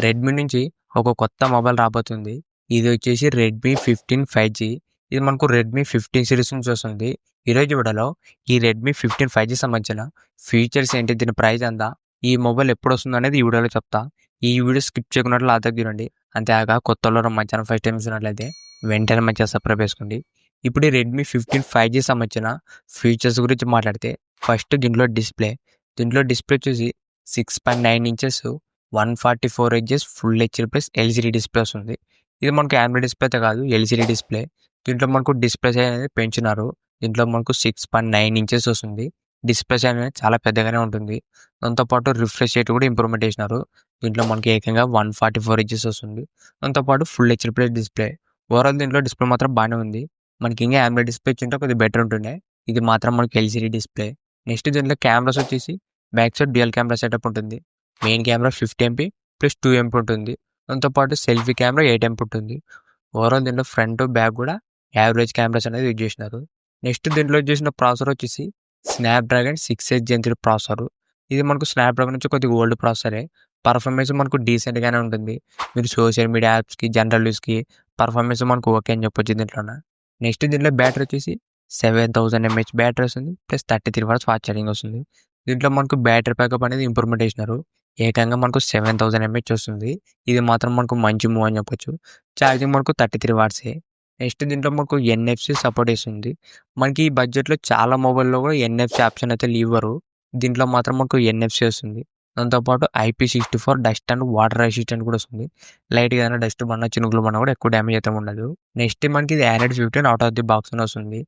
Redmi నుంచి ఒక కొత్త మొబైల్ రాబోతుంది. ఇది వచ్చేసి రెడ్మీ 15 5G. ఇది మనకు రెడ్మీ 15 సిరీస్ నుంచి వస్తుంది. ఈరోజు వీడియోలో ఈ రెడ్మీ 15 5G సంబంధించిన ఫీచర్స్ ఏంటి, దీని ప్రైస్ ఎంత, ఈ మొబైల్ ఎప్పుడు వస్తుంది అనేది ఈ వీడియోలో చెప్తా. ఈ వీడియో స్కిప్ చేయకున్నట్లు ఆదరణ చూడండి. అంతేకాక కొత్తలో మన ఛానల్ ఫస్ట్ టైం చూసినట్లయితే వెంటనే మన ఛానల్ సబ్స్క్రైబ్ చేసుకోండి. ఇప్పుడు ఈ రెడ్మీ 15 5G సంబంధించిన ఫీచర్స్ గురించి మాట్లాడితే ఫస్ట్ దీంట్లో డిస్ప్లే వచ్చేసి 6.9 inches 144 HS full HD plus LCD display వస్తుంది. ఇది మనకు ఆండ్రాయిడ్ డిస్ప్లే అయితే కాదు, ఎల్సిడి డిస్ప్లే. దీంట్లో మనకు డిస్ప్లే సైజ్ అనేది పెంచున్నారు. దీంట్లో మనకు 6.9 ఇంచెస్ వస్తుంది. డిస్ప్లే సైజ్ అనేది చాలా పెద్దగానే ఉంటుంది. దాంతోపాటు రిఫ్రెష్ రేట్ కూడా ఇంప్రూవ్మెంట్ చేసినారు. దీంట్లో మనకి ఏకంగా 144 హెచ్ఎస్ వస్తుంది. దాంతోపాటు full HD plus display. Overall దీంట్లో డిస్ప్లే మాత్రం బాగానే ఉంది. మనకి ఇంకా ఆండ్రాయిడ్ డిస్ప్లే ఇచ్చింటే కొద్దిగా బెటర్ ఉంటుండే. ఇది మాత్రం మనకి ఎల్సిడి డిస్ప్లే. నెక్స్ట్ దీంట్లో కెమెరాస్ వచ్చేసి back side dual camera setup ఉంటుంది. Main camera 50 MP plus 2 MP ఉంటుంది. దాంతోపాటు సెల్ఫీ కెమెరా 8 MP ఉంటుంది. ఓవరాల్ దీంట్లో ఫ్రంట్ బ్యాక్ కూడా యావరేజ్ కెమెరాస్ అనేది యూజ్ చేసినారు. నెక్స్ట్ దీంట్లో యూజ్ చేసిన ప్రాసెసర్ వచ్చేసి స్నాప్డ్రాగన్ 6H Gen 3 ప్రాసెసర్. ఇది మనకు స్నాప్డ్రాగన్ నుంచి కొద్దిగా ఓల్డ్ ప్రాసెసరే. పర్ఫార్మెన్స్ మనకు డీసెంట్గానే ఉంటుంది. మీరు సోషల్ మీడియా యాప్స్కి, జనరల్ యూస్కి పర్ఫార్మెన్స్ మనకు ఓకే అని చెప్పొచ్చు దీంట్లోన. నెక్స్ట్ దీంట్లో బ్యాటరీ వచ్చేసి 7000 mAh బ్యాటరీ వస్తుంది. ప్లస్ 33 Watts ఫాస్ట్ ఛార్జింగ్ వస్తుంది. దీంట్లో మనకు బ్యాటరీ బ్యాకప్ అనేది ఇంప్రూవ్మెంట్ చేసినారు. ఏకంగా మనకు 7000 mAh వస్తుంది. ఇది మాత్రం మనకు మంచి మూవ్ అని చెప్పొచ్చు. ఛార్జింగ్ మనకు 33 Watts. నెక్స్ట్ దీంట్లో మనకు NFC సపోర్ట్ చేస్తుంది. మనకి ఈ బడ్జెట్లో చాలా మొబైల్లో కూడా NFC ఆప్షన్ అయితే ఇవ్వరు. దీంట్లో మాత్రం మనకు NFC వస్తుంది. దాంతోపాటు IP64 dust and water resistant కూడా వస్తుంది. లైట్గా ఏదైనా డస్ట్ పడినా, చినుకులు పడినా కూడా ఎక్కువ డ్యామేజ్ అయితే ఉండదు. నెక్స్ట్ మనకి ఇది Android 15 out of the box అని వస్తుంది.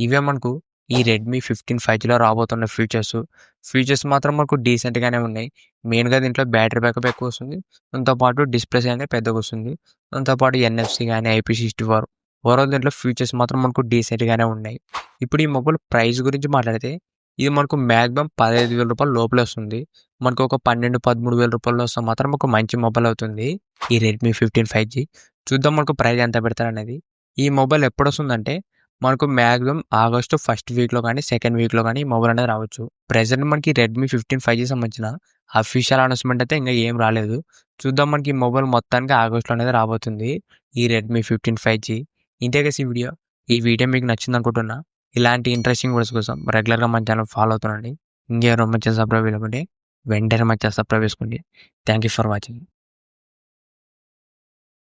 ఇవే మనకు ఈ రెడ్మీ 15 5Gలో రాబోతున్న ఫీచర్స్ మాత్రం మనకు డీసెంట్గానే ఉన్నాయి. మెయిన్గా దీంట్లో బ్యాటరీ బ్యాకప్ ఎక్కువ వస్తుంది. దాంతోపాటు డిస్ప్లేస్ అనేది పెద్దగా వస్తుంది. దాంతోపాటు NFC కానీ IP64 ఓవరాల్ దీంట్లో ఫీచర్స్ మాత్రం మనకు డీసెంట్గానే ఉన్నాయి. ఇప్పుడు ఈ మొబైల్ ప్రైస్ గురించి మాట్లాడితే ఇది మనకు మ్యాక్సిమం 15,000 రూపాయల లోపల వస్తుంది. మనకు ఒక 12,000-13,000 రూపాయలు వస్తే మాత్రం ఒక మంచి మొబైల్ అవుతుంది ఈ రెడ్మీ 15 5G. చూద్దాం మనకు ప్రైస్ ఎంత పెడతారనేది. ఈ మొబైల్ ఎప్పుడు వస్తుందంటే మనకు మ్యాక్సిమం ఆగస్టు ఫస్ట్ వీక్లో కానీ సెకండ్ వీక్లో కానీ ఈ మొబైల్ అనేది రావచ్చు. ప్రెజెంట్ మనకి రెడ్మీ 15 5G సంబంధించిన అఫీషియల్ అనౌన్స్మెంట్ అయితే ఇంకా ఏం రాలేదు. చూద్దాం మనకి ఈ మొబైల్ మొత్తానికి ఆగస్టులో అనేది రాబోతుంది ఈ రెడ్మీ 15 5G. ఇంతే ఈ వీడియో మీకు నచ్చింది అనుకుంటున్నా. ఇలాంటి ఇంట్రెస్టింగ్ వీడియోస్ కోసం రెగ్యులర్గా మన ఛానల్ ఫాలో అవుతుండండి. ఇంకేమైనా మంచి సబ్స్క్రైబ్ చేసుకుంటే వెంటనే మన ఛానల్ సబ్స్క్రైబ్ చేసుకోండి. Thank you for watching.